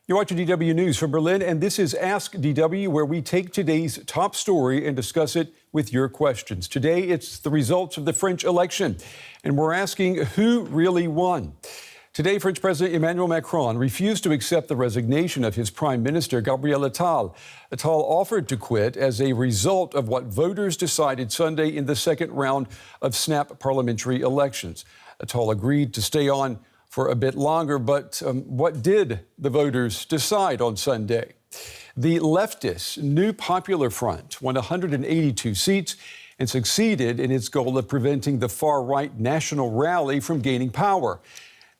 You're watching DW News from Berlin, and this is Ask DW, where we take today's top story and discuss it with your questions. Today, it's the results of the French election, and we're asking who really won. Today, French President Emmanuel Macron refused to accept the resignation of his Prime Minister, Gabriel Attal. Attal offered to quit as a result of what voters decided Sunday in the second round of snap parliamentary elections. Attal agreed to stay on for a bit longer, but what did the voters decide on Sunday? The Leftists' new Popular Front won 182 seats and succeeded in its goal of preventing the far-right National Rally from gaining power.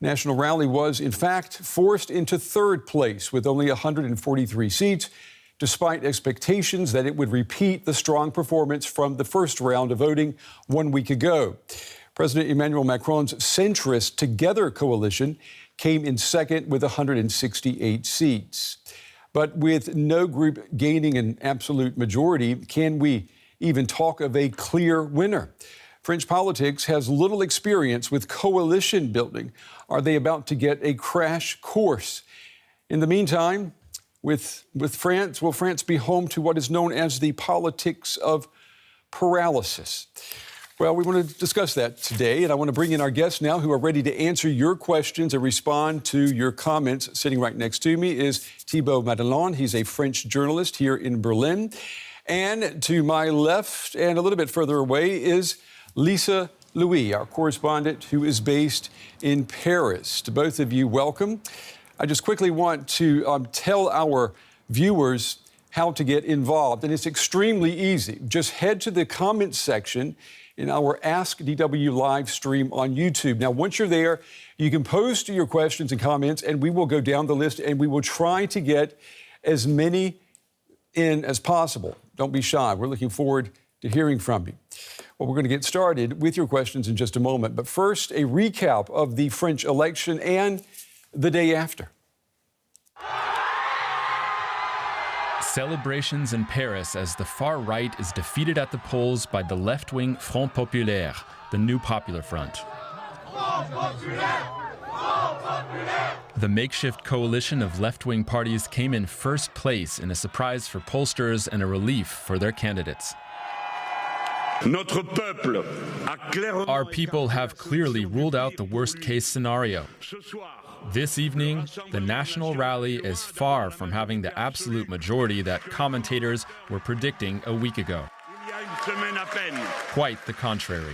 National Rally was, in fact, forced into third place with only 143 seats, despite expectations that it would repeat the strong performance from the first round of voting 1 week ago. President Emmanuel Macron's centrist Together coalition came in second with 168 seats. But with no group gaining an absolute majority, can we even talk of a clear winner? French politics has little experience with coalition building. Are they about to get a crash course? In the meantime, with France, will France be home to what is known as the politics of paralysis? Well, we want to discuss that today, and I want to bring in our guests now who are ready to answer your questions and respond to your comments. Sitting right next to me is Thibaut Madelon. He's a French journalist here in Berlin. And to my left and a little bit further away is Lisa Louis, our correspondent who is based in Paris. To both of you, welcome. I just quickly want to tell our viewers how to get involved, and it's extremely easy. Just head to the comments section in our Ask DW live stream on YouTube. Now, once you're there, you can post your questions and comments, and we will go down the list, and we will try to get as many in as possible. Don't be shy. We're looking forward to hearing from you. Well, we're going to get started with your questions in just a moment. But first, a recap of the French election and the day after. Celebrations in Paris as the far right is defeated at the polls by the left-wing Front Populaire, the new Popular Front. The makeshift coalition of left-wing parties came in first place in a surprise for pollsters and a relief for their candidates. Our people have clearly ruled out the worst-case scenario. This evening, the National Rally is far from having the absolute majority that commentators were predicting a week ago. Quite the contrary.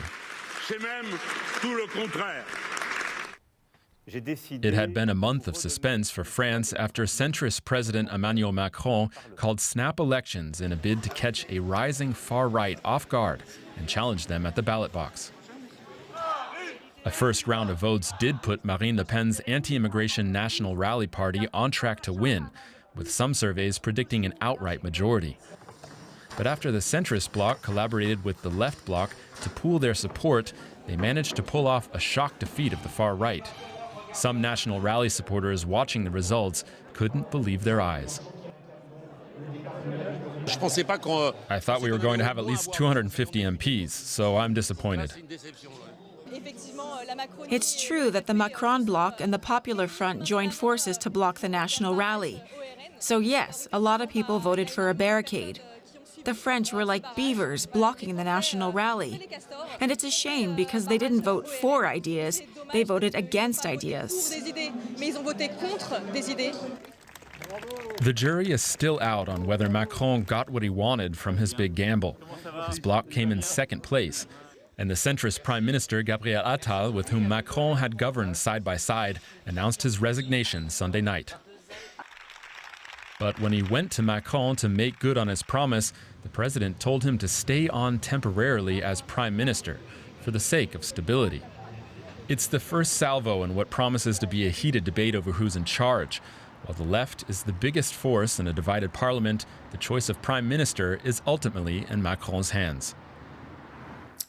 It had been a month of suspense for France after centrist President Emmanuel Macron called snap elections in a bid to catch a rising far-right off guard and challenge them at the ballot box. A first round of votes did put Marine Le Pen's anti-immigration National Rally Party on track to win, with some surveys predicting an outright majority. But after the centrist bloc collaborated with the left bloc to pool their support, they managed to pull off a shock defeat of the far right. Some National Rally supporters watching the results couldn't believe their eyes. I thought we were going to have at least 250 MPs, so I'm disappointed. It's true that the Macron bloc and the Popular Front joined forces to block the National Rally. So yes, a lot of people voted for a barricade. The French were like beavers blocking the National Rally. And it's a shame because they didn't vote for ideas, they voted against ideas. The jury is still out on whether Macron got what he wanted from his big gamble. His bloc came in second place. And the centrist Prime Minister Gabriel Attal, with whom Macron had governed side by side, announced his resignation Sunday night. But when he went to Macron to make good on his promise, the president told him to stay on temporarily as Prime Minister for the sake of stability. It's the first salvo in what promises to be a heated debate over who's in charge. While the left is the biggest force in a divided parliament, the choice of Prime Minister is ultimately in Macron's hands.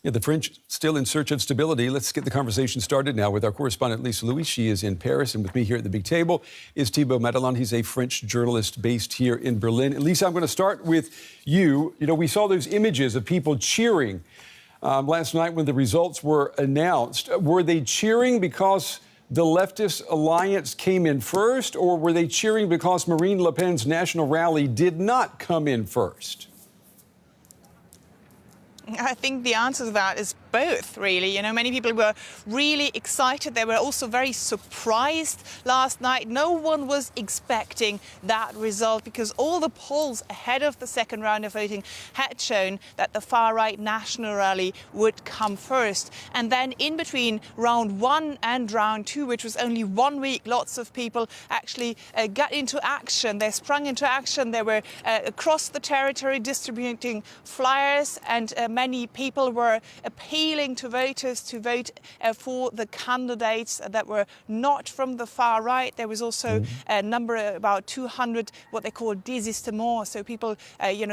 Yeah, the French still in search of stability. Let's get the conversation started now with our correspondent Lisa Louis. She is in Paris, and with me here at the big table is Thibaut Madelon. He's a French journalist based here in Berlin. And Lisa, I'm going to start with you. You know, we saw those images of people cheering last night when the results were announced. Were they cheering because the leftist alliance came in first, or were they cheering because Marine Le Pen's national rally did not come in first? I think the answer to that is both, really. You know, many people were really excited. They were also very surprised last night. No one was expecting that result because all the polls ahead of the second round of voting had shown that the far-right national rally would come first. And then in between round one and round two, which was only 1 week, lots of people actually got into action. They sprung into action. They were across the territory distributing flyers, and many people were appealing to voters to vote for the candidates that were not from the far right. There was also a number, about 200, what they call désistements. So people,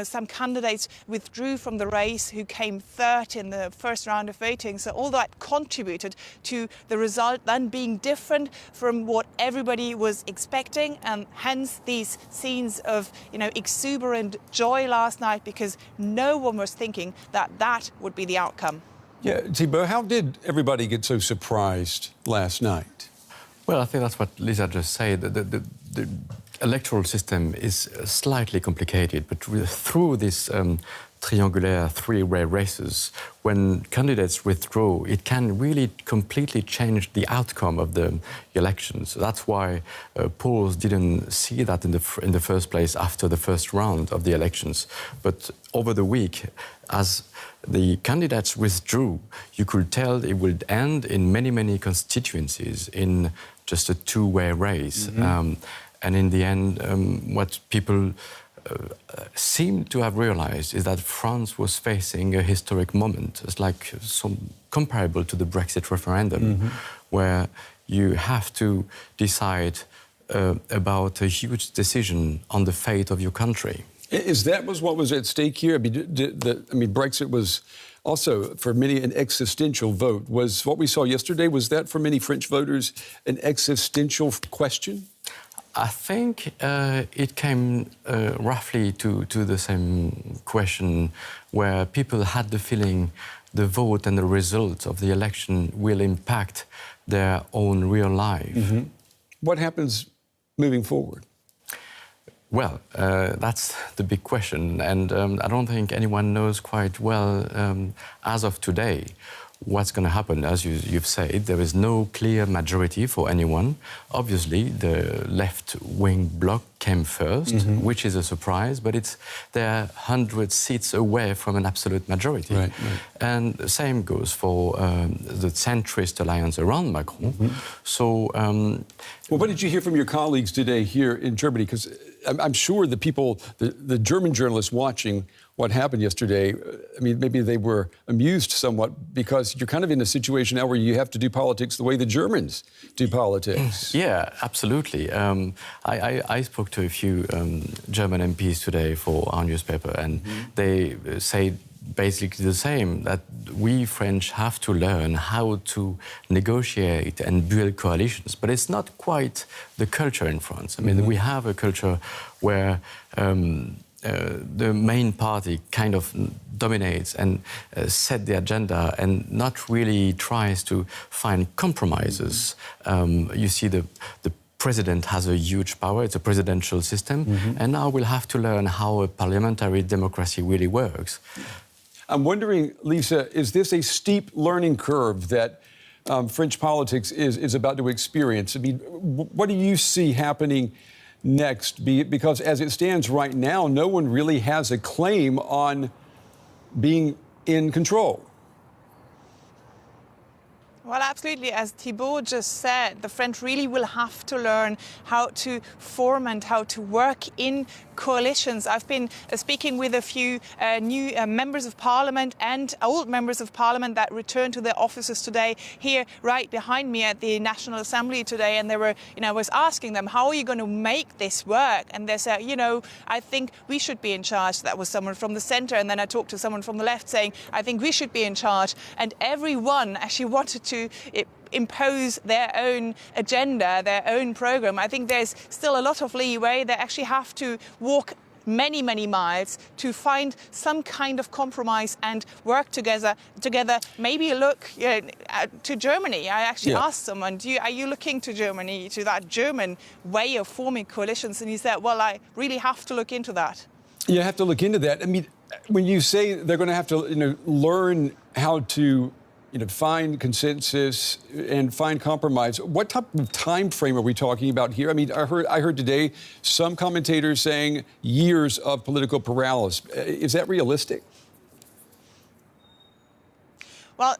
some candidates withdrew from the race who came third in the first round of voting. So all that contributed to the result then being different from what everybody was expecting, and hence these scenes of, exuberant joy last night, because no one was thinking that would be the outcome. Yeah, Thibault, how did everybody get so surprised last night? Well, I think that's what Lisa just said. The electoral system is slightly complicated, but through this triangulaire three-way races, when candidates withdraw, it can really completely change the outcome of the elections. That's why polls didn't see that in the first place after the first round of the elections. But over the week, as the candidates withdrew, you could tell it would end in many, many constituencies in just a two-way race. And in the end, what people seem to have realized is that France was facing a historic moment. It's like comparable to the Brexit referendum, where you have to decide about a huge decision on the fate of your country. Is that what was at stake here? I mean, Brexit was also, for many, an existential vote. Was what we saw yesterday, was that for many French voters an existential question? I think it came roughly to the same question, where people had the feeling the vote and the result of the election will impact their own real life. What happens moving forward? Well, that's the big question, and I don't think anyone knows quite well as of today what's going to happen. As you've said, there is no clear majority for anyone. Obviously, the left-wing bloc came first, which is a surprise, but they're 100 seats away from an absolute majority. Right. And the same goes for the centrist alliance around Macron. So, well, what did you hear from your colleagues today here in Germany? Because I'm sure the people, the German journalists watching what happened yesterday, I mean, maybe they were amused somewhat, because you're kind of in a situation now where you have to do politics the way the Germans do politics. Yeah, absolutely. I spoke to a few German MPs today for our newspaper, and they say basically the same, that we French have to learn how to negotiate and build coalitions. But it's not quite the culture in France. I mean, we have a culture where the main party kind of dominates and set the agenda and not really tries to find compromises. You see the president has a huge power, it's a presidential system, and now we'll have to learn how a parliamentary democracy really works. I'm wondering, Lisa, is this a steep learning curve that French politics is about to experience? I mean, what do you see happening next? Because as it stands right now, no one really has a claim on being in control. Well, absolutely. As Thibault just said, the French really will have to learn how to form and how to work in coalitions. I've been speaking with a few new members of parliament and old members of parliament that returned to their offices today, here right behind me at the National Assembly today. And they were, I was asking them, how are you going to make this work? And they said, I think we should be in charge. That was someone from the center. And then I talked to someone from the left saying, I think we should be in charge. And everyone actually wanted to impose their own agenda, their own program. I think there's still a lot of leeway. They actually have to walk many, many miles to find some kind of compromise and work together. Maybe look to Germany. I actually asked someone, are you looking to Germany, to that German way of forming coalitions? And he said, well, I really have to look into that. You have to look into that. I mean, when you say they're going to have to, learn how to, find consensus and find compromise, what type of time frame are we talking about here? I mean, I heard today some commentators saying years of political paralysis. Is that realistic? Well,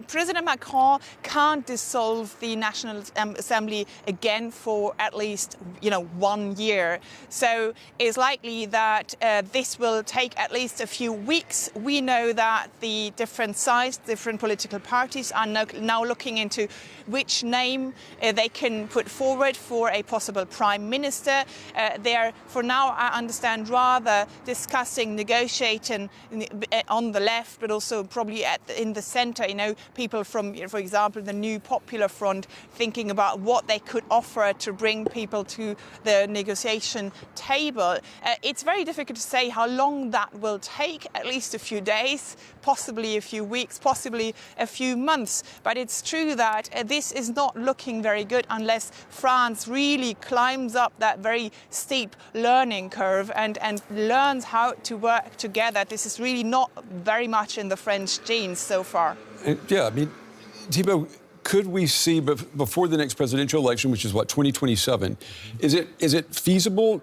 President Macron can't dissolve the National Assembly again for at least, 1 year. So it's likely that this will take at least a few weeks. We know that the different sides, different political parties are now looking into which name they can put forward for a possible prime minister. They're, for now, I understand, rather discussing, negotiating on the left, but also probably in the centre. People from, for example, the New Popular Front thinking about what they could offer to bring people to the negotiation table. It's very difficult to say how long that will take, at least a few days, possibly a few weeks, possibly a few months. But it's true that this is not looking very good unless France really climbs up that very steep learning curve and learns how to work together. This is really not very much in the French genes so far. Yeah, I mean, Thibault, could we see before the next presidential election, which is 2027, is it feasible?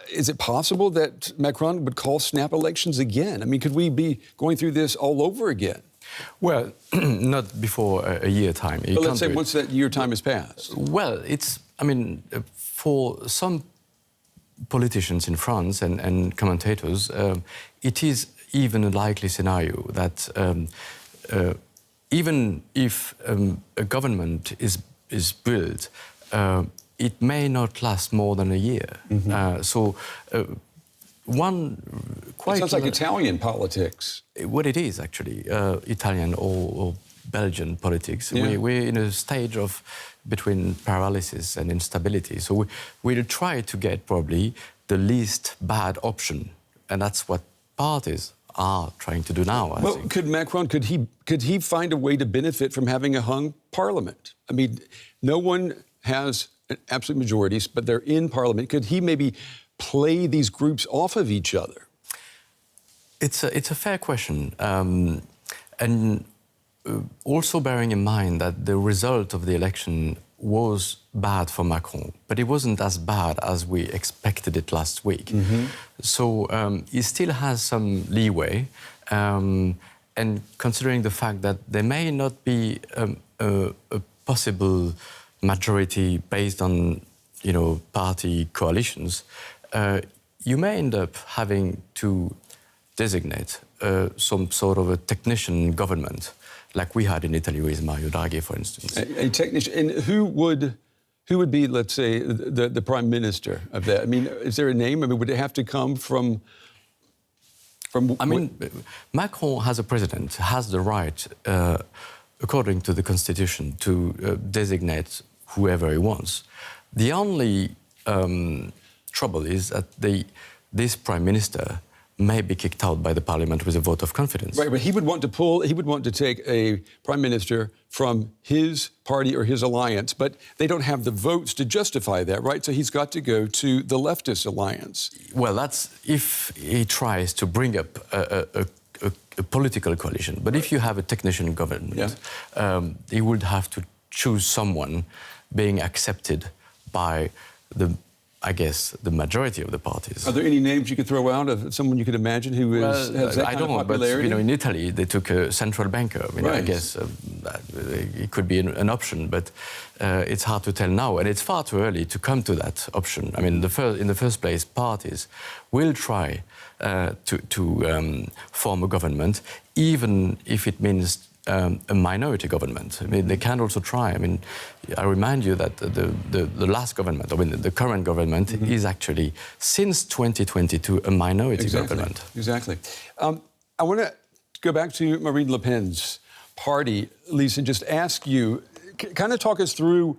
Is it possible that Macron would call snap elections again? I mean, could we be going through this all over again? Well, not before a year time. But let's say once that year time has passed. Well, for some politicians in France and commentators, it is even a likely scenario that even if a government is built, it may not last more than a year. It sounds like Italian politics. What it is, actually, Italian or Belgian politics. Yeah. We're in a stage of between paralysis and instability. So we'll try to get probably the least bad option, and that's what parties are trying to do now. I think. Could Macron, could he find a way to benefit from having a hung parliament? I mean, no one has absolute majorities, but they're in parliament. Could he maybe play these groups off of each other? It's a fair question, and also bearing in mind that the result of the election was bad for Macron, but it wasn't as bad as we expected it last week. So he still has some leeway, and considering the fact that there may not be a possible majority based on, party coalitions, you may end up having to designate some sort of a technician government, like we had in Italy with Mario Draghi, for instance. A technician, and who would be, let's say, the prime minister of that? I mean, is there a name? I mean, would it have to come from? I mean, Macron, as a president, has the right, according to the constitution, to designate whoever he wants. The only trouble is that this prime minister may be kicked out by the parliament with a vote of confidence. Right, but he would want to take a prime minister from his party or his alliance, but they don't have the votes to justify that, right? So he's got to go to the Leftist alliance. Well, that's if he tries to bring up a political coalition. But if you have a technician government, he would have to choose someone being accepted by the majority of the parties. Are there any names you could throw out of someone you could imagine who has that kind of popularity? But in Italy they took a central banker. I guess it could be an option, but it's hard to tell now, and it's far too early to come to that option. I mean, in the first place, parties will try to form a government, even if it means a minority government. I mean, they can also try. I mean, I remind you that the last government, the current government, is actually, since 2022, a minority government. Exactly. I want to go back to Marine Le Pen's party, Lisa, and just ask you, kind of talk us through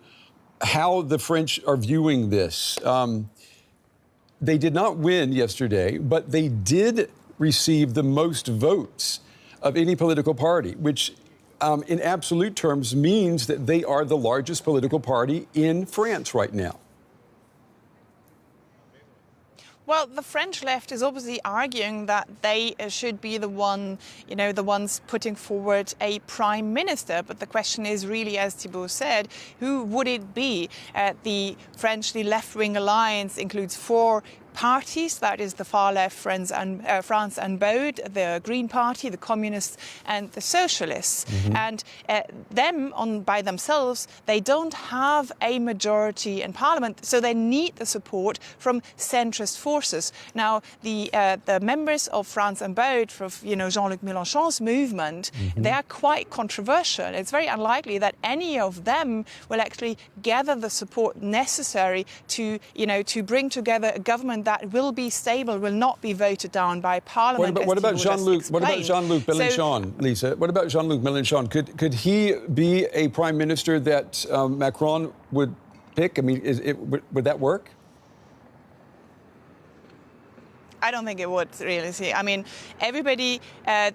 how the French are viewing this. they did not win yesterday, but they did receive the most votes of any political party, which in absolute terms means that they are the largest political party in France right now. Well, the French left is obviously arguing that they should be the ones putting forward a prime minister. But the question is really, as Thibault said, who would it be? The French, the left-wing alliance includes 4 parties, that is the far left France Unbowed, the Green Party, the Communists and the Socialists. And them by themselves, they don't have a majority in parliament, so they need the support from centrist forces. Now, the members of France Unbowed, from Jean-Luc Mélenchon's movement, they are quite controversial. It's very unlikely that any of them will actually gather the support necessary to bring together a government that will be stable, will not be voted down by Parliament. What about Jean-Luc Mélenchon, Lisa? What about Jean-Luc Mélenchon? Could he be a prime minister that Macron would pick? I mean, would that work? I don't think it would really. See, I mean, everybody,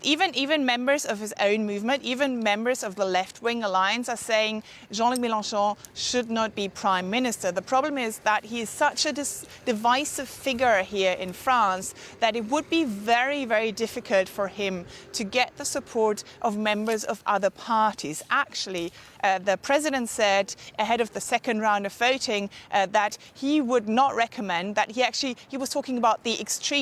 even members of his own movement, even members of the left-wing alliance are saying Jean-Luc Mélenchon should not be prime minister. The problem is that he is such a divisive figure here in France that it would be very, very difficult for him to get the support of members of other parties. Actually, the president said ahead of the second round of voting that he would not recommend that. He was talking about the extremes,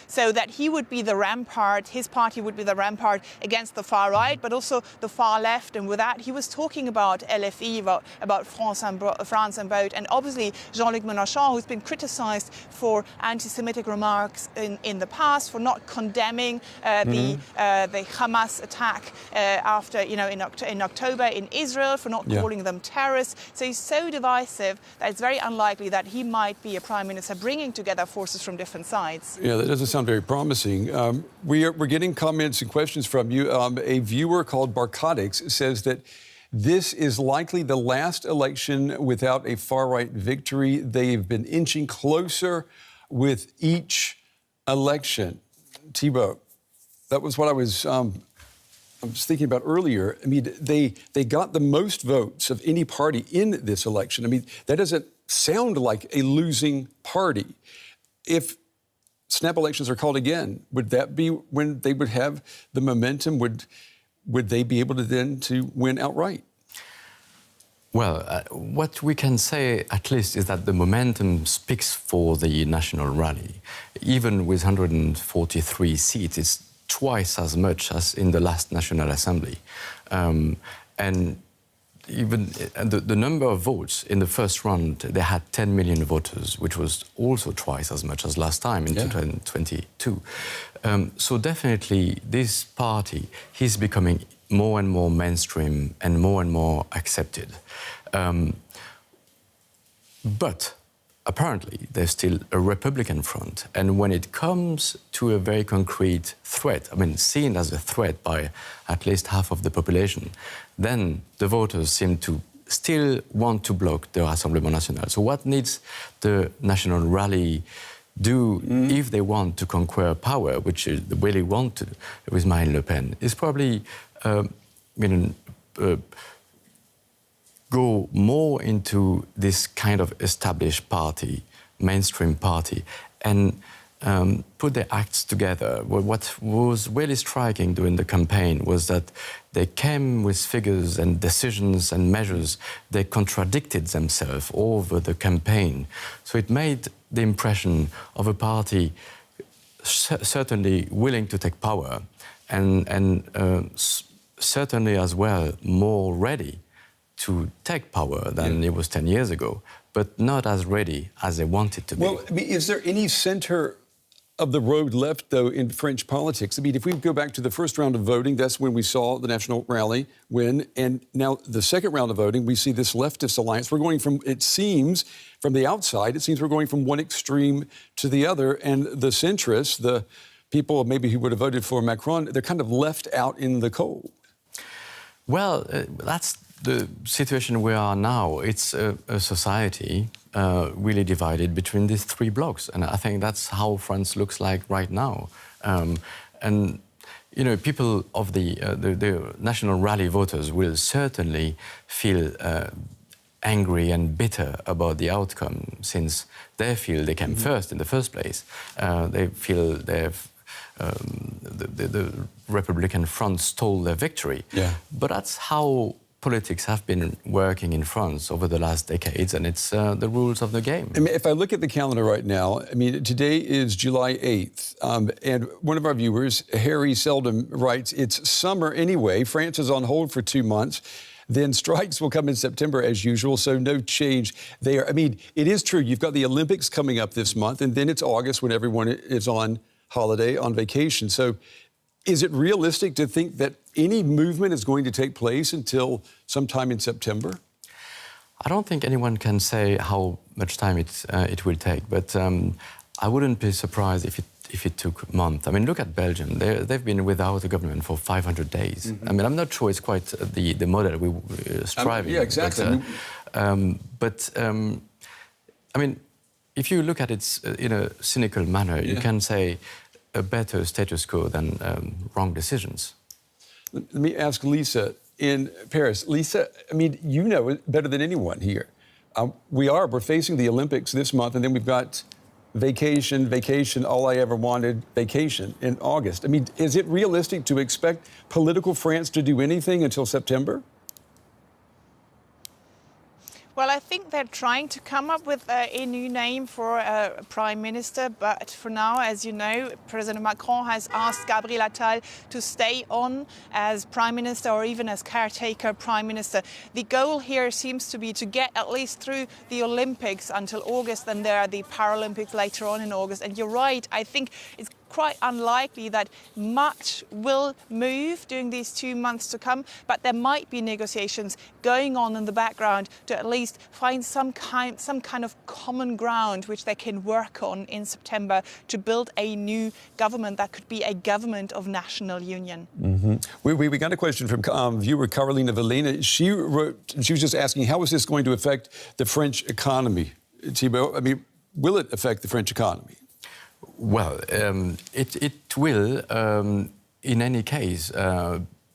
so that he would be the rampart, his party would be the rampart against the far right, but also the far left. And with that, he was talking about LFI, about France Unbowed, and obviously Jean-Luc Mélenchon, who's been criticized for anti-Semitic remarks in the past, for not condemning the Hamas attack in October in Israel, for not calling them terrorists. So he's so divisive that it's very unlikely that he might be a prime minister bringing together forces from different sides. Yeah, that doesn't sound very promising. We're getting comments and questions from you. A viewer called Barcotics says that this is likely the last election without a far-right victory. They've been inching closer with each election. Thibault, that was what I was thinking about earlier. I mean, they got the most votes of any party in this election. I mean, that doesn't sound like a losing party. If snap elections are called again, would that be when they would have the momentum? Would they be able to then to win outright? Well, what we can say at least is that the momentum speaks for the National Rally. Even with 143 seats, it's twice as much as in the last National Assembly. And even the number of votes in the first round, they had 10 million voters, which was also twice as much as last time in 2022. So definitely this party is becoming more and more mainstream and more accepted. But apparently there's still a Republican front. And when it comes to a very concrete threat, I mean, seen as a threat by at least half of the population, then the voters seem to still want to block the Rassemblement National. So what needs the National Rally do if they want to conquer power, which is the way they want to with Marine Le Pen, is probably go more into this kind of established party, mainstream party, and put their acts together. What was really striking during the campaign was that they came with figures and decisions and measures. They contradicted themselves over the campaign. So it made the impression of a party certainly willing to take power and certainly as well more ready to take power than it was 10 years ago, but not as ready as they wanted to be. Well, I mean, is there any center of the road left, though, in French politics? I mean, if we go back to the first round of voting, that's when we saw the National Rally win. And now the second round of voting, we see this leftist alliance. We're going from, it seems, from the outside, it seems we're going from one extreme to the other. And the centrists, the people maybe who would have voted for Macron, they're kind of left out in the cold. Well, that's the situation we are now. It's a society really divided between these three blocks, and I think that's how France looks like right now. And you know, people of the National Rally voters will certainly feel angry and bitter about the outcome, since they feel they came first in the first place. They feel they've the Republican front stole their victory. Yeah. But that's how politics have been working in France over the last decades, and it's the rules of the game. I mean, if I look at the calendar right now, I mean, today is July 8th, and one of our viewers, Harry Seldom, writes, it's summer anyway. France is on hold for 2 months. Then strikes will come in September as usual, so no change there. I mean, it is true, you've got the Olympics coming up this month, and then it's August when everyone is on holiday, on vacation. So is it realistic to think that any movement is going to take place until sometime in September? I don't think anyone can say how much time it will take, but I wouldn't be surprised if it took a month. I mean, look at Belgium. They've been without a government for 500 days. I mean, I'm not sure it's quite the model we're striving. Yeah, exactly. But I mean, if you look at it in a cynical manner, you can say a better status quo than wrong decisions. Let me ask Lisa in Paris. Lisa, I mean, you know it better than anyone here. We're facing the Olympics this month, and then we've got vacation, all I ever wanted, vacation in August. I mean, is it realistic to expect political France to do anything until September? Well, I think they're trying to come up with a new name for a prime minister, but for now, as you know, President Macron has asked Gabriel Attal to stay on as prime minister or even as caretaker prime minister. The goal here seems to be to get at least through the Olympics until August, and there are the Paralympics later on in August. And you're right, I think it's quite unlikely that much will move during these 2 months to come, but there might be negotiations going on in the background to at least find some kind of common ground which they can work on in September to build a new government that could be a government of national union. We got a question from viewer Carolina Valena. She was just asking, how is this going to affect the French economy? Thibault, I mean, will it affect the French economy? Well, it will, in any case,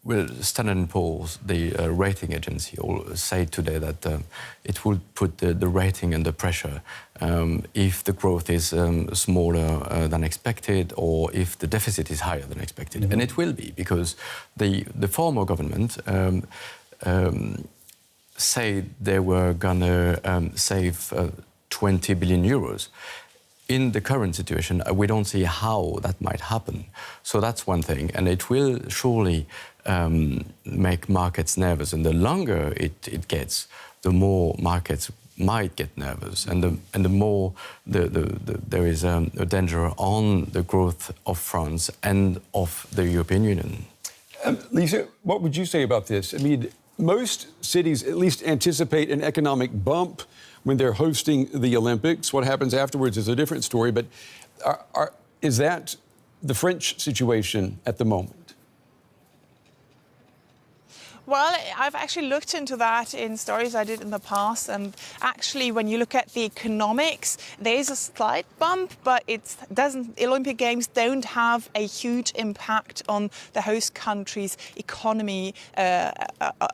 will Standard & Poor's, the rating agency, say today that it will put the rating under pressure if the growth is smaller than expected, or if the deficit is higher than expected. And it will be, because the former government said they were going to save 20 billion euros. In the current situation, we don't see how that might happen. So that's one thing, and it will surely make markets nervous. And the longer it gets, the more markets might get nervous, and the more there is a danger on the growth of France and of the European Union. Lisa, what would you say about this? I mean, most cities at least anticipate an economic bump when they're hosting the Olympics. What happens afterwards is a different story, but is that the French situation at the moment? Well, I've actually looked into that in stories I did in the past, and actually when you look at the economics, there is a slight bump, but Olympic Games don't have a huge impact on the host country's economy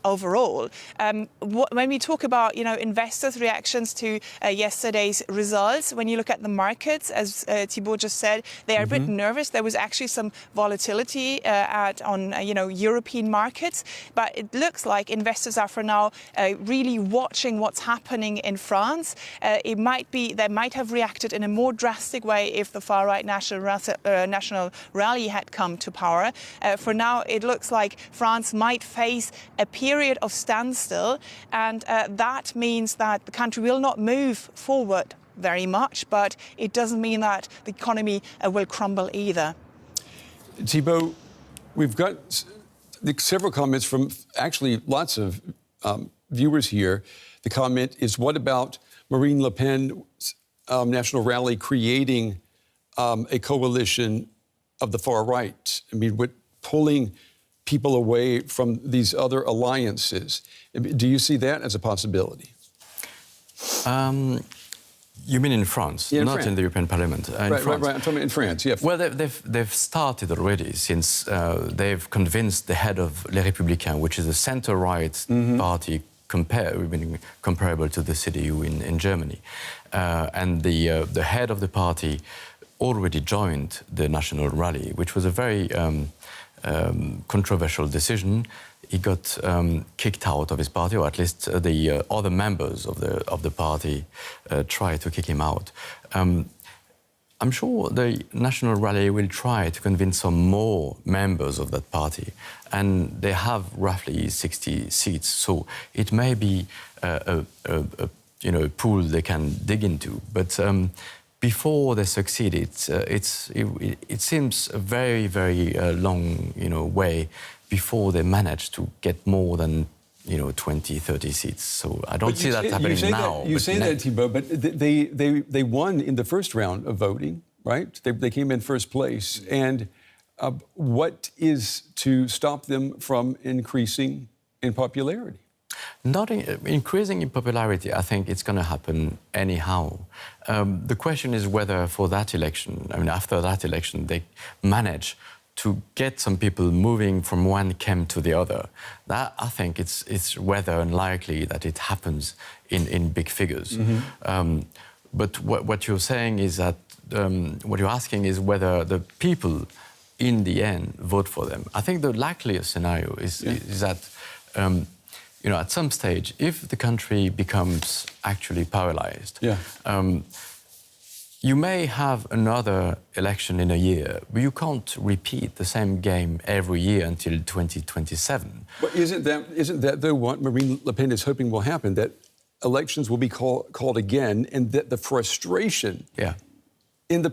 overall. When we talk about, investors' reactions to yesterday's results, when you look at the markets, as Thibault just said, they are a bit nervous. There was actually some volatility on European markets, but it looks like investors are for now really watching what's happening in France. They might have reacted in a more drastic way if the far-right national rally had come to power. For now, it looks like France might face a period of standstill, and that means that the country will not move forward very much, but it doesn't mean that the economy will crumble either. Thibault, we've got several comments from actually lots of viewers here. The comment is, what about Marine Le Pen's national rally creating a coalition of the far right? I mean, pulling people away from these other alliances. Do you see that as a possibility? You mean in France, Yeah, in not France. in the European Parliament? Right. I'm talking about in France, yeah. Well, they've started already since they've convinced the head of Les Républicains, which is a centre-right party comparable to the CDU in Germany. And the head of the party already joined the National Rally, which was a very controversial decision. He got kicked out of his party, or at least the other members of the party tried to kick him out. I'm sure the National Rally will try to convince some more members of that party, and they have roughly 60 seats, so it may be a pool they can dig into. But before they succeed, it seems a very, very long way before they manage to get more than 20, 30 seats. So I don't see that happening now. You say that, Thibault, but they won in the first round of voting, right? They came in first place. And what is to stop them from increasing in popularity? Not increasing in popularity, I think it's going to happen anyhow. The question is whether for that election, after that election, they manage to get some people moving from one camp to the other. That, I think it's rather unlikely that it happens in big figures. But what you're saying is that, what you're asking is whether the people in the end vote for them. I think the likeliest scenario is that at some stage, if the country becomes actually paralyzed, you may have another election in a year, but you can't repeat the same game every year until 2027. But isn't that though what Marine Le Pen is hoping will happen, that elections will be called again, and that the frustration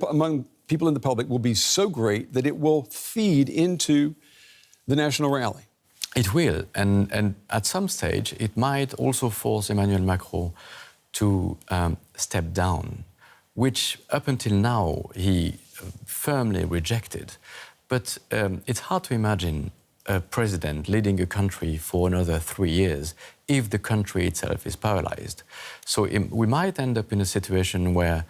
among people in the public will be so great that it will feed into the National Rally? It will, and at some stage, it might also force Emmanuel Macron to step down, which up until now he firmly rejected. But it's hard to imagine a president leading a country for another 3 years if the country itself is paralyzed. So we might end up in a situation where,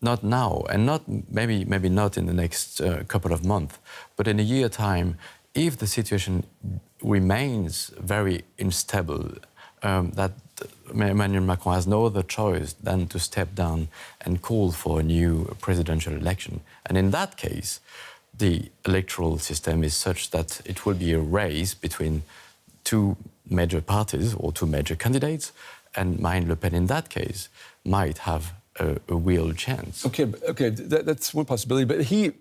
not now, and maybe not in the next couple of months, but in a year's time, if the situation remains very unstable, that Emmanuel Macron has no other choice than to step down and call for a new presidential election. And in that case, the electoral system is such that it will be a race between two major parties or two major candidates, and Marine Le Pen in that case might have a real chance. Okay, that's one possibility. But he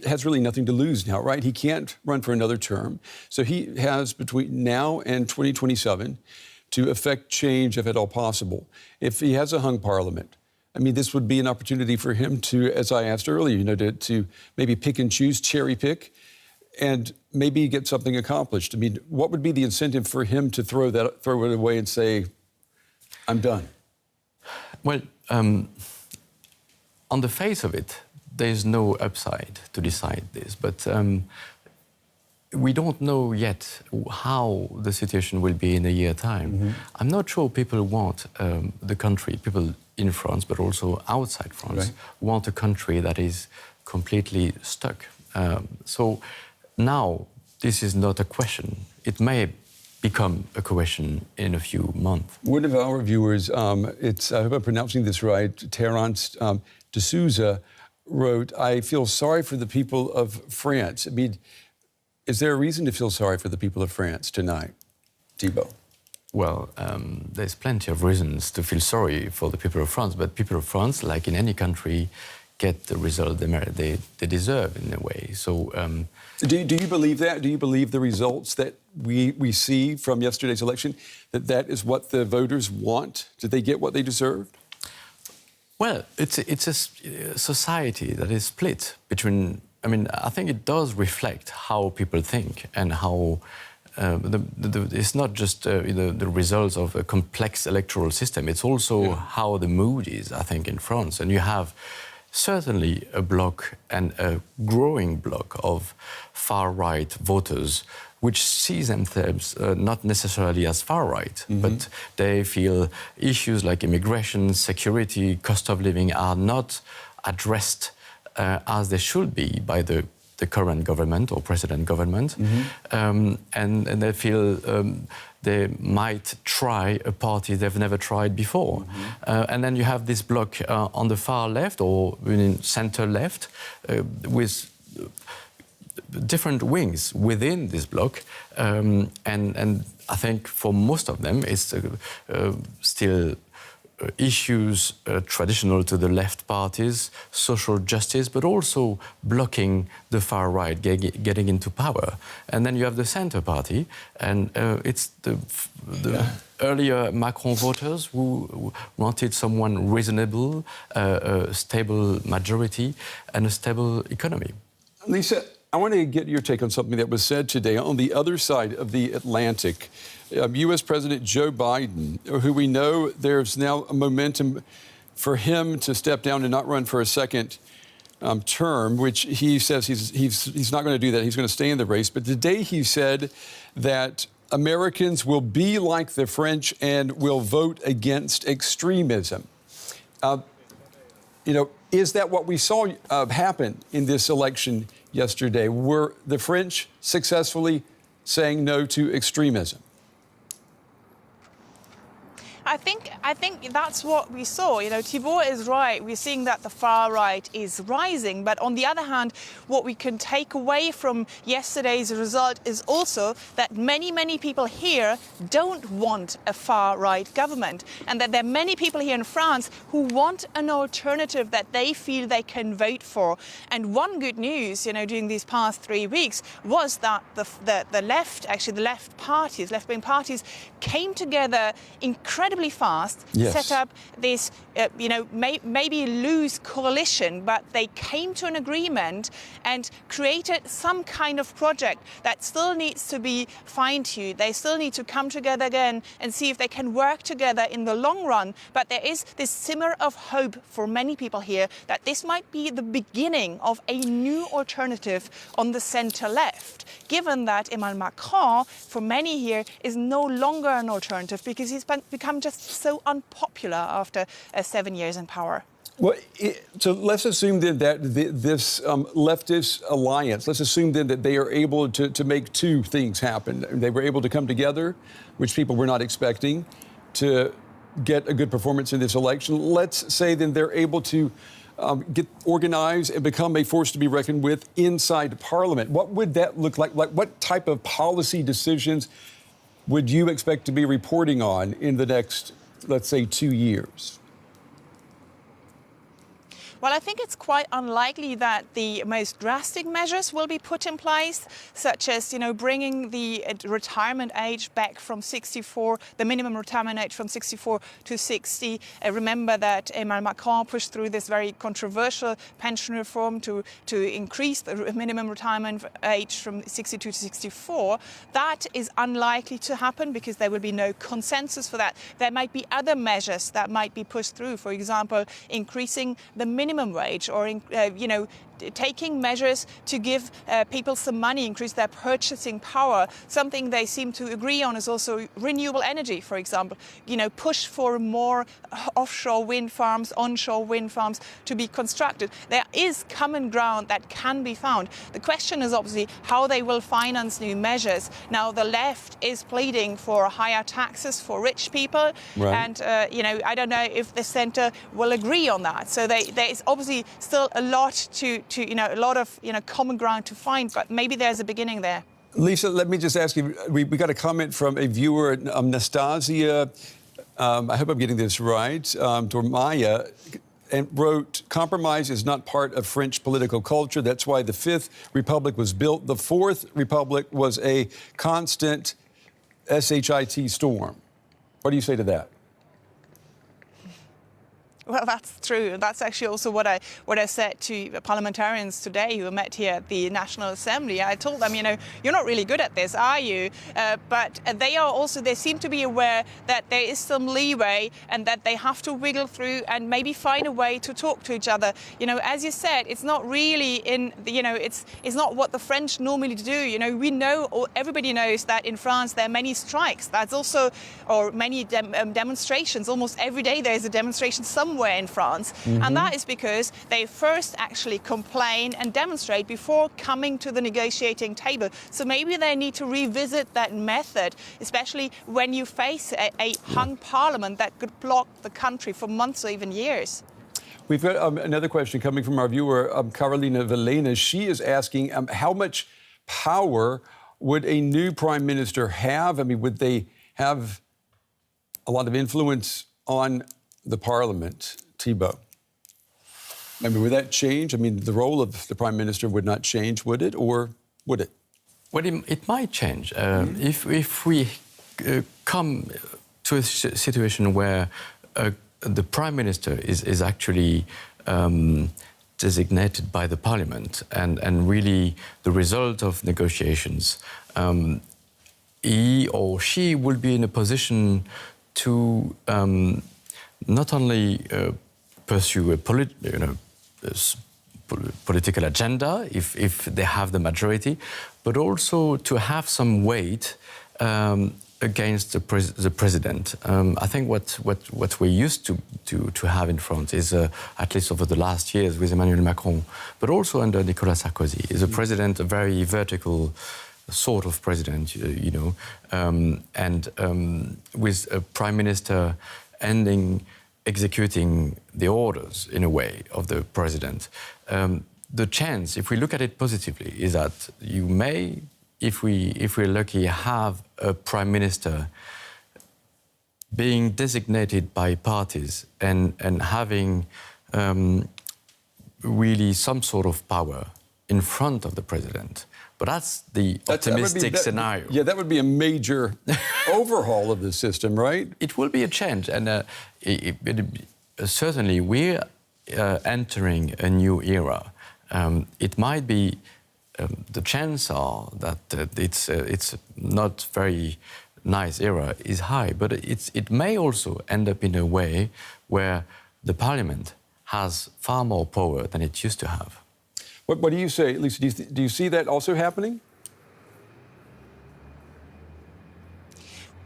has really nothing to lose now, right? He can't run for another term. So he has between now and 2027 to effect change if at all possible. If he has a hung parliament, this would be an opportunity for him to, as I asked earlier, to maybe pick and choose, cherry pick, and maybe get something accomplished. What would be the incentive for him to throw it away and say, I'm done? Well, on the face of it, there's no upside to decide this, but we don't know yet how the situation will be in a year's time. I'm not sure people want the country, people in France, but also outside France, want a country that is completely stuck. So now, this is not a question. It may become a question in a few months. One of our viewers, I hope I'm pronouncing this right, Terence de Souza, wrote, I feel sorry for the people of France. Is there a reason to feel sorry for the people of France tonight, Thibault? Well, there's plenty of reasons to feel sorry for the people of France, but people of France, like in any country, get the result they deserve in a way. So, do you believe that? Do you believe the results that we see from yesterday's election, that is what the voters want? Did they get what they deserved? Well, it's a society that is split between. I think it does reflect how people think and how it's not just the results of a complex electoral system. It's also how the mood is, I think, in France. And you have certainly a bloc and a growing bloc of far-right voters which see themselves not necessarily as far-right, but they feel issues like immigration, security, cost of living are not addressed as they should be by the current government or present government, and they feel they might try a party they've never tried before. And then you have this bloc on the far left or in center left with different wings within this bloc, and I think for most of them it's still issues traditional to the left parties, social justice, but also blocking the far right getting into power. And then you have the center party, and it's the earlier Macron voters who wanted someone reasonable, a stable majority, and a stable economy. Lisa, I want to get your take on something that was said today on the other side of the Atlantic. U.S. President Joe Biden, who we know there's now a momentum for him to step down and not run for a second term, which he says he's not going to do that. He's going to stay in the race. But today he said that Americans will be like the French and will vote against extremism. Is that what we saw happen in this election yesterday? Were the French successfully saying no to extremism? I think that's what we saw. Thibault is right. We're seeing that the far right is rising. But on the other hand, what we can take away from yesterday's result is also that many, many people here don't want a far right government, and that there are many people here in France who want an alternative that they feel they can vote for. And one good news, during these past 3 weeks was that the left, actually the left-wing parties, came together incredibly fast, set up this, maybe loose coalition, but they came to an agreement and created some kind of project that still needs to be fine-tuned. They still need to come together again and see if they can work together in the long run. But there is this simmer of hope for many people here that this might be the beginning of a new alternative on the center-left, given that Emmanuel Macron, for many here, is no longer an alternative because he's become just so unpopular after 7 years in power. Well, so let's assume then that this leftist alliance, let's assume then that they are able to make two things happen. They were able to come together, which people were not expecting, to get a good performance in this election. Let's say then they're able to get organized and become a force to be reckoned with inside Parliament. What would that look like? Like, what type of policy decisions would you expect to be reporting on in the next, let's say, 2 years? Well, I think it's quite unlikely that the most drastic measures will be put in place, such as, bringing the retirement age back from 64, the minimum retirement age from 64 to 60. Remember that Emmanuel Macron pushed through this very controversial pension reform to increase the minimum retirement age from 62 to 64. That is unlikely to happen because there will be no consensus for that. There might be other measures that might be pushed through, for example, increasing the minimum wage or, taking measures to give people some money, increase their purchasing power. Something they seem to agree on is also renewable energy, for example. Push for more offshore wind farms, onshore wind farms to be constructed. There is common ground that can be found. The question is obviously how they will finance new measures. Now, the left is pleading for higher taxes for rich people. Right. And, I don't know if the center will agree on that. So there is obviously still a lot a lot of common ground to find, but maybe there's a beginning there. Lisa, let me just ask you, we got a comment from a viewer, Nastasia, I hope I'm getting this right, Dormaya, and wrote, "Compromise is not part of French political culture. That's why the Fifth Republic was built. The Fourth Republic was a constant SHIT storm." What do you say to that? Well, that's true. That's actually also what I said to parliamentarians today who met here at the National Assembly. I told them, you're not really good at this, are you? But they seem to be aware that there is some leeway and that they have to wiggle through and maybe find a way to talk to each other. As you said, it's not really it's not what the French normally do. We know, or everybody knows that in France there are many strikes. That's also, or many demonstrations. Almost every day there's a demonstration somewhere in France, and that is because they first actually complain and demonstrate before coming to the negotiating table. So maybe they need to revisit that method, especially when you face a hung parliament that could block the country for months or even years. We've got another question coming from our viewer, Carolina Velena. She is asking how much power would a new prime minister have? I mean, would they have a lot of influence on the parliament? Thibault. I mean, would that change? I mean, the role of the prime minister would not change, would it? Or would it? Well, it might change. If we come to a situation where the prime minister is actually designated by the parliament and really the result of negotiations, he or she will be in a position to not only pursue a political agenda if they have the majority, but also to have some weight against the president. I think what we used to have in France is, at least over the last years with Emmanuel Macron, but also under Nicolas Sarkozy, is a president, a very vertical sort of president, and with a prime minister executing the orders, in a way, of the president. The chance, if we look at it positively, is that you may, if we're lucky, have a prime minister being designated by parties and having really some sort of power in front of the president. But that's the optimistic scenario. Yeah, that would be a major overhaul of the system, right? It will be a change, and certainly we're entering a new era. It might be, the chance are that it's not very nice era is high, but it may also end up in a way where the parliament has far more power than it used to have. What do you say, Lisa? Do you see that also happening?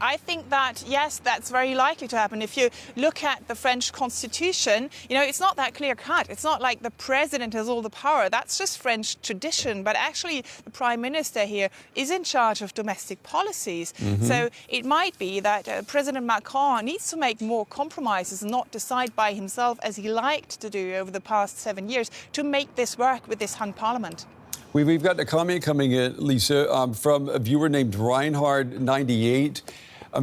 I think that, yes, that's very likely to happen. If you look at the French constitution, it's not that clear-cut. It's not like the president has all the power. That's just French tradition. But actually, the prime minister here is in charge of domestic policies. So it might be that President Macron needs to make more compromises and not decide by himself, as he liked to do over the past 7 years, to make this work with this hung parliament. We've got a comment coming in, Lisa, from a viewer named Reinhard98.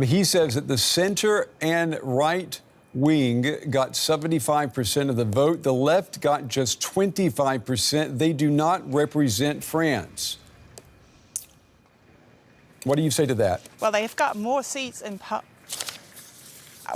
He says that the center and right wing got 75% of the vote. The left got just 25%. They do not represent France. What do you say to that? Well, they've got more seats in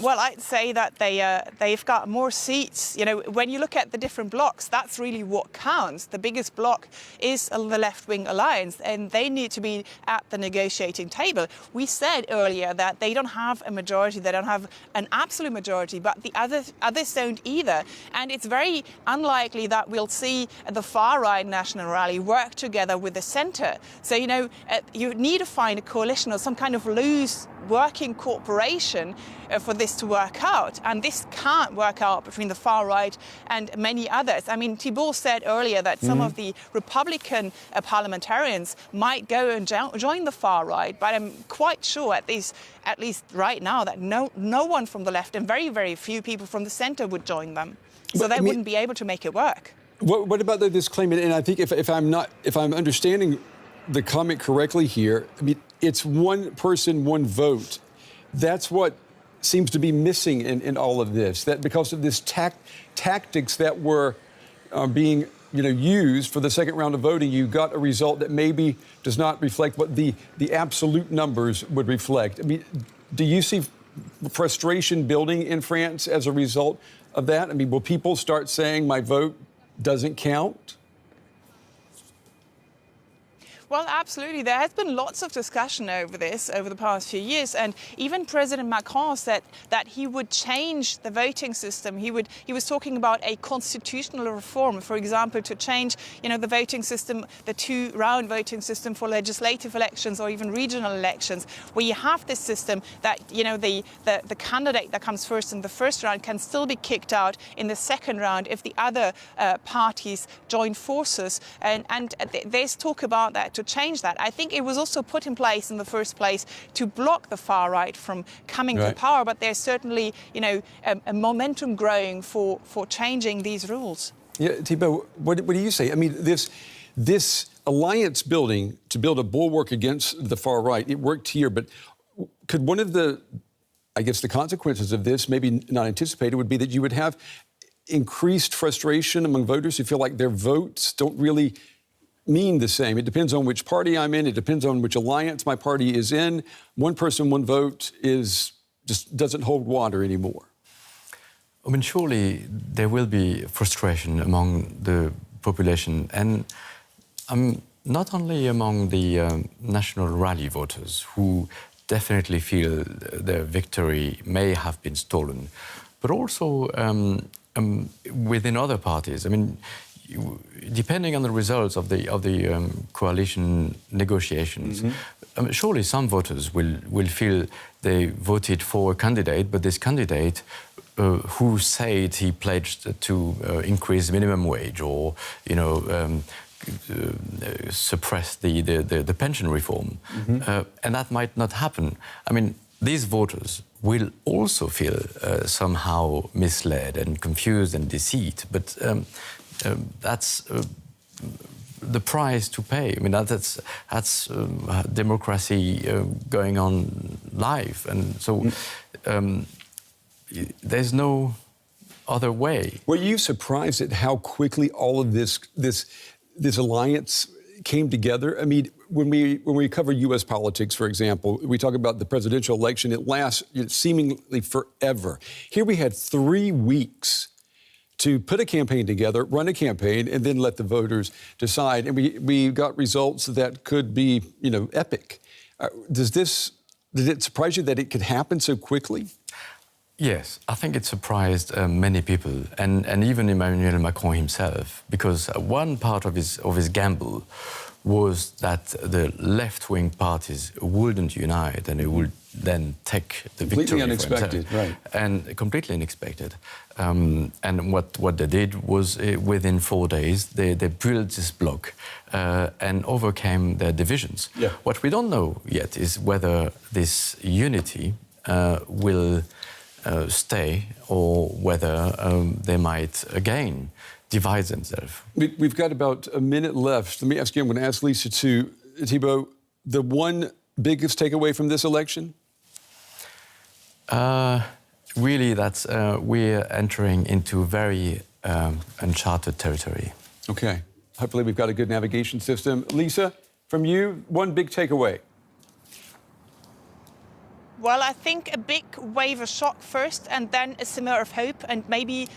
Well, I'd say that they've got more seats. When you look at the different blocs, that's really what counts. The biggest bloc is the left-wing alliance, and they need to be at the negotiating table. We said earlier that they don't have a majority, they don't have an absolute majority, but the others don't either. And it's very unlikely that we'll see the far-right National Rally work together with the centre. So, you need to find a coalition or some kind of loose working cooperation for this to work out. And this can't work out between the far right and many others. I mean, Thibault said earlier that some of the Republican parliamentarians might go and join the far right, but I'm quite sure, at least right now, that no one from the left and very, very few people from the centre would join them. So they wouldn't be able to make it work. What about this claim? And I think if I'm understanding the comment correctly here, I mean, it's one person, one vote. That's what seems to be missing in all of this. That because of this tactics that were being used for the second round of voting, you got a result that maybe does not reflect what the absolute numbers would reflect. I mean, do you see frustration building in France as a result of that? I mean, will people start saying my vote doesn't count? Well, absolutely. There has been lots of discussion over this over the past few years, and even President Macron said that he would change the voting system. He was talking about a constitutional reform, for example, to change, the voting system, the two-round voting system for legislative elections or even regional elections, where you have this system that, the candidate that comes first in the first round can still be kicked out in the second round if the other parties join forces. And there's talk about that, to change that. I think it was also put in place in the first place to block the far right from coming to power, but there's certainly, a momentum growing for changing these rules. Yeah, Thibault, what do you say? I mean, this alliance building to build a bulwark against the far right, it worked here, but could one of the consequences of this, maybe not anticipated, would be that you would have increased frustration among voters who feel like their votes don't really mean the same. It depends on which party I'm in. It depends on which alliance my party is in. One person, one vote just doesn't hold water anymore. I mean, surely there will be frustration among the population, and not only among the National Rally voters, who definitely feel their victory may have been stolen, but also within other parties. I mean, depending on the results of the coalition negotiations, surely some voters will feel they voted for a candidate, but this candidate who said he pledged to increase minimum wage or suppress the pension reform, and that might not happen. I mean, these voters will also feel somehow misled and confused and deceived, but that's the price to pay. I mean, that's democracy going on live, and so there's no other way. Were you surprised at how quickly all of this alliance came together? I mean, when we cover U.S. politics, for example, we talk about the presidential election. It lasts seemingly forever. Here we had 3 weeks to put a campaign together, run a campaign, and then let the voters decide. And we got results that could be, epic. Did it surprise you that it could happen so quickly? Yes, I think it surprised many people, and even Emmanuel Macron himself, because one part of his gamble was that the left-wing parties wouldn't unite and it would then take the victory. Completely unexpected, right? And completely unexpected. And what they did was, within 4 days, they built this bloc and overcame their divisions. Yeah. What we don't know yet is whether this unity will stay or whether they might again divide themselves. We've got about a minute left. Let me ask you, I'm going to ask Lisa too. Thibault, the one biggest takeaway from this election? Really, that's we're entering into very uncharted territory. Okay. Hopefully we've got a good navigation system. Lisa, from you, one big takeaway. Well, I think a big wave of shock first, and then a simmer of hope, and maybe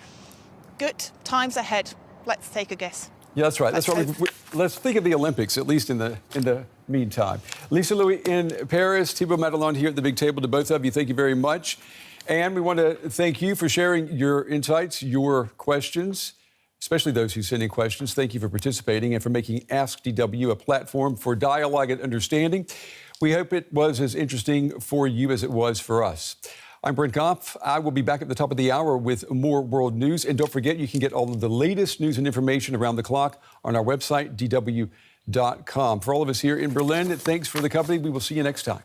good times ahead. Let's take a guess. Yeah, that's right. That's right. Let's think of the Olympics, at least in the meantime. Lisa Louis in Paris, Thibault Madelon here at the big table. To both of you, thank you very much. And we want to thank you for sharing your insights, your questions, especially those who send in questions. Thank you for participating and for making Ask DW a platform for dialogue and understanding. We hope it was as interesting for you as it was for us. I'm Brent Goff. I will be back at the top of the hour with more world news. And don't forget, you can get all of the latest news and information around the clock on our website, dw.com. For all of us here in Berlin, thanks for the company. We will see you next time.